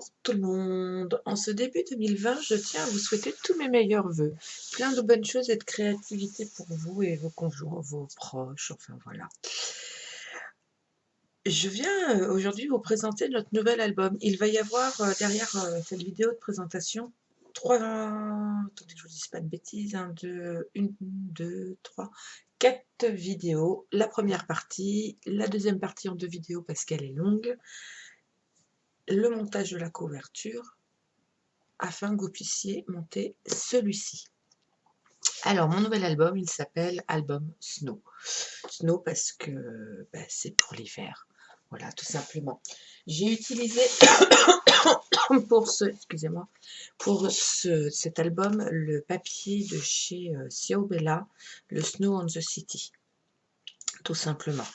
Bonjour tout le monde. En ce début 2020, je tiens à vous souhaiter tous mes meilleurs vœux. Plein de bonnes choses et de créativité pour vous et vos conjoints, vos proches, enfin voilà. Je viens aujourd'hui vous présenter notre nouvel album. Il va y avoir derrière cette vidéo de présentation attendez que je vous dise pas de bêtises, 4 vidéos. La première partie, la deuxième partie en 2 vidéos parce qu'elle est longue, le montage de la couverture, afin que vous puissiez monter celui-ci. Alors, mon nouvel album, il s'appelle Album Snow. Snow parce que c'est pour l'hiver. Voilà, tout simplement. J'ai utilisé pour cet album le papier de chez Ciaobella, le Snow on the City. Tout simplement.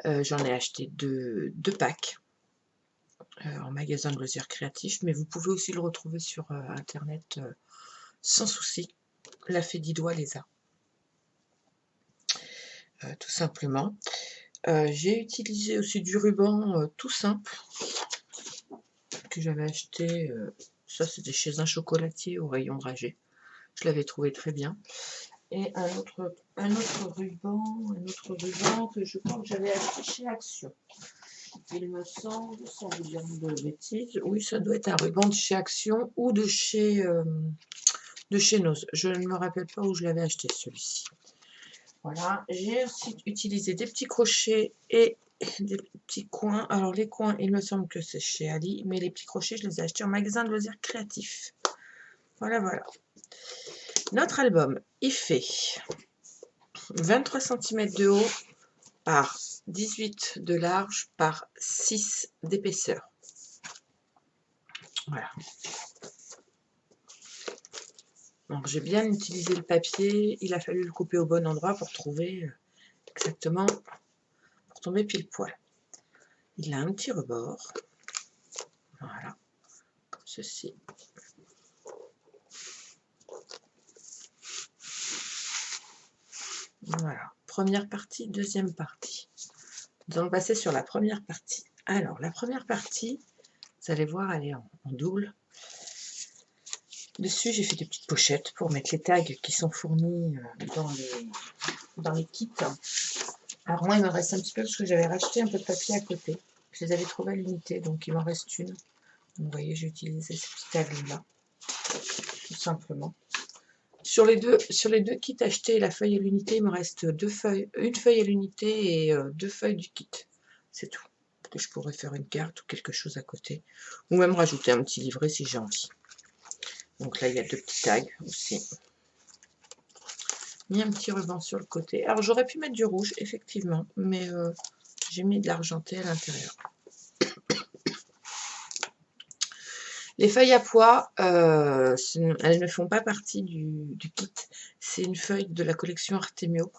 J'en ai acheté deux packs. En magasin de loisirs créatifs, mais vous pouvez aussi le retrouver sur internet sans souci. La Fédidois les a, tout simplement. J'ai utilisé aussi du ruban tout simple que j'avais acheté, ça c'était chez un chocolatier au rayon dragée. Je l'avais trouvé très bien. Et un autre ruban que je crois que j'avais acheté chez Action. Il me semble, sans vous dire de bêtises, oui, ça doit être un ruban de chez Action ou de chez Noz. Je ne me rappelle pas où je l'avais acheté celui-ci. Voilà, j'ai aussi utilisé des petits crochets et des petits coins. Alors les coins, il me semble que c'est chez Ali, mais les petits crochets, je les ai achetés en magasin de loisirs créatifs. Voilà, voilà. Notre album, il fait 23 cm de haut par 18 de large par 6 d'épaisseur. Voilà. Donc j'ai bien utilisé le papier, il a fallu le couper au bon endroit pour trouver exactement, pour tomber pile poil. Il a un petit rebord, voilà, comme ceci. Voilà, première partie, deuxième partie. Nous allons passer sur la première partie. Alors, la première partie, vous allez voir, elle est en double. Dessus, j'ai fait des petites pochettes pour mettre les tags qui sont fournis dans les kits. Alors moi, il me reste un petit peu parce que j'avais racheté un peu de papier à côté. Je les avais trouvés à l'unité, donc il m'en reste une. Donc, vous voyez, j'ai utilisé ces petits tags-là, tout simplement. Sur les deux kits achetés, la feuille à l'unité, il me reste une feuille à l'unité et 2 feuilles du kit. C'est tout. Que je pourrais faire une carte ou quelque chose à côté. Ou même rajouter un petit livret si j'ai envie. Donc là, il y a 2 petits tags aussi. Mis un petit ruban sur le côté. Alors, j'aurais pu mettre du rouge, effectivement, mais j'ai mis de l'argenté à l'intérieur. Les feuilles à pois, elles ne font pas partie du kit. C'est une feuille de la collection Artemio.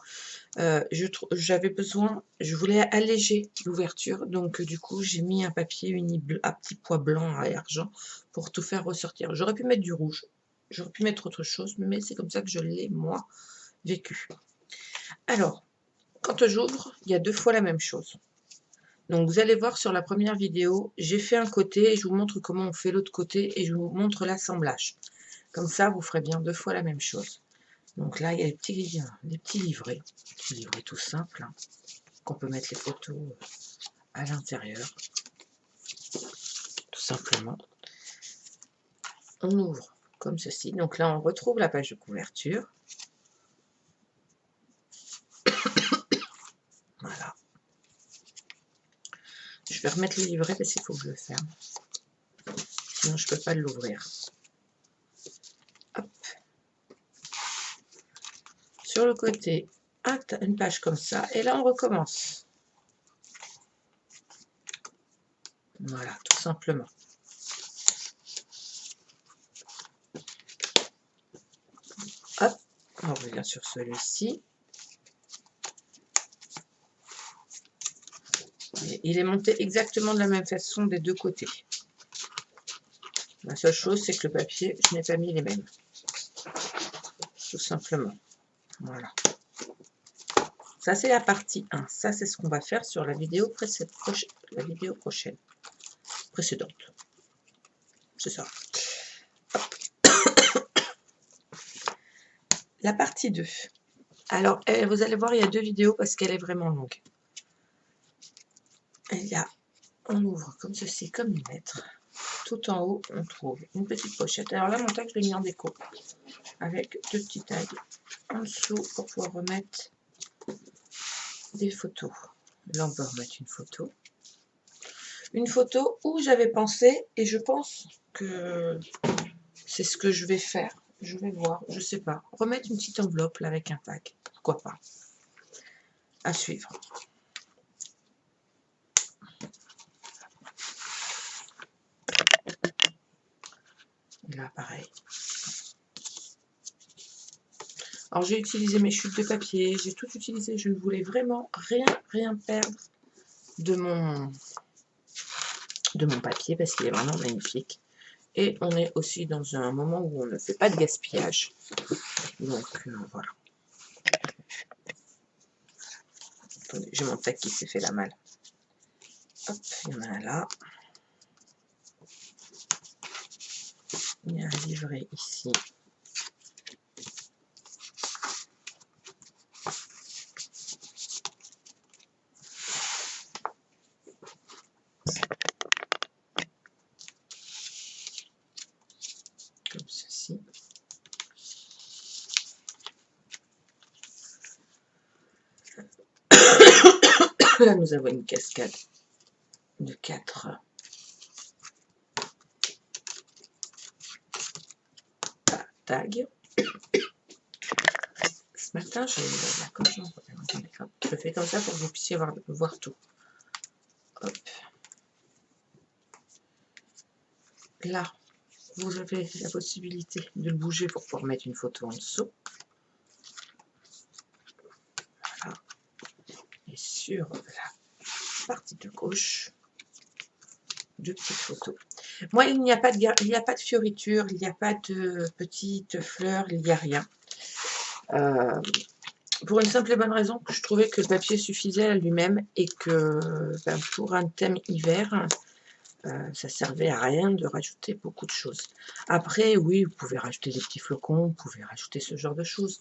J'avais besoin, je voulais alléger l'ouverture, donc du coup j'ai mis un papier uni à petit pois blanc et argent pour tout faire ressortir. J'aurais pu mettre du rouge, j'aurais pu mettre autre chose, mais c'est comme ça que je l'ai moi vécu. Alors, quand j'ouvre, il y a 2 fois la même chose. Donc vous allez voir sur la première vidéo, j'ai fait un côté et je vous montre comment on fait l'autre côté et je vous montre l'assemblage. Comme ça, vous ferez bien 2 fois la même chose. Donc là, il y a les petits livrets, tout simples, hein, qu'on peut mettre les photos à l'intérieur, tout simplement. On ouvre comme ceci. Donc là, on retrouve la page de couverture. Voilà. Je vais remettre le livret parce qu'il faut que je le ferme. Sinon, je ne peux pas l'ouvrir. Hop. Sur le côté, une page comme ça. Et là, on recommence. Voilà, tout simplement. Hop, on revient sur celui-ci. Il est monté exactement de la même façon des 2 côtés. La seule chose, c'est que le papier, je n'ai pas mis les mêmes. Tout simplement. Voilà. Ça, c'est la partie 1. Ça, c'est ce qu'on va faire sur la vidéo précédente. c'est ça. La partie 2. Alors, vous allez voir, il y a 2 vidéos parce qu'elle est vraiment longue. Il y a, on ouvre comme ceci, comme une lettre. Tout en haut, on trouve une petite pochette. Alors là, mon tag, je l'ai mis en déco. Avec 2 petits tags en dessous pour pouvoir remettre des photos. Là, on peut remettre une photo. Une photo où j'avais pensé, et je pense que c'est ce que je vais faire. Je vais voir, je sais pas. Remettre une petite enveloppe là avec un tag. Pourquoi pas. À suivre. Et là, pareil. Alors, j'ai utilisé mes chutes de papier. J'ai tout utilisé. Je ne voulais vraiment rien perdre de mon papier parce qu'il est vraiment magnifique. Et on est aussi dans un moment où on ne fait pas de gaspillage. Donc, voilà. Attendez, j'ai mon tag qui s'est fait la malle. Hop, il y en a un là. Il y a un livret ici. Comme ceci. Là, nous avons une cascade de 4 tags. Ce matin, j'ai la coche. Je fais comme ça pour que vous puissiez voir tout. Hop. Là, vous avez la possibilité de le bouger pour pouvoir mettre une photo en dessous. Voilà. Et sur la partie de gauche, 2 petites photos. Moi, il n'y a pas de fioritures, il n'y a pas de petites fleurs, il n'y a rien. Pour une simple et bonne raison que je trouvais que le papier suffisait à lui-même et que pour un thème hiver, ça servait à rien de rajouter beaucoup de choses. Après, oui, vous pouvez rajouter des petits flocons, vous pouvez rajouter ce genre de choses.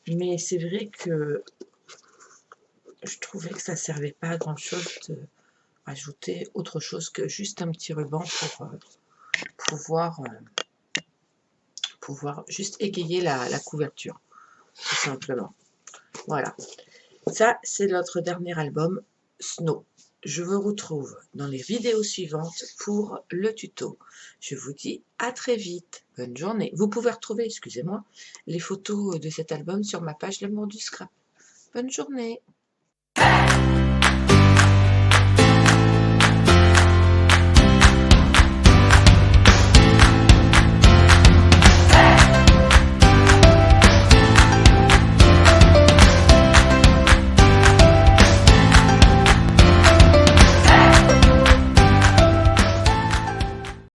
Mais c'est vrai que je trouvais que ça ne servait pas à grand chose de rajouter autre chose que juste un petit ruban pour pouvoir juste égayer la couverture, tout simplement. Voilà. Ça, c'est notre dernier album, Snow. Je vous retrouve dans les vidéos suivantes pour le tuto. Je vous dis à très vite. Bonne journée. Vous pouvez retrouver, excusez-moi, les photos de cet album sur ma page L'amour du scrap. Bonne journée.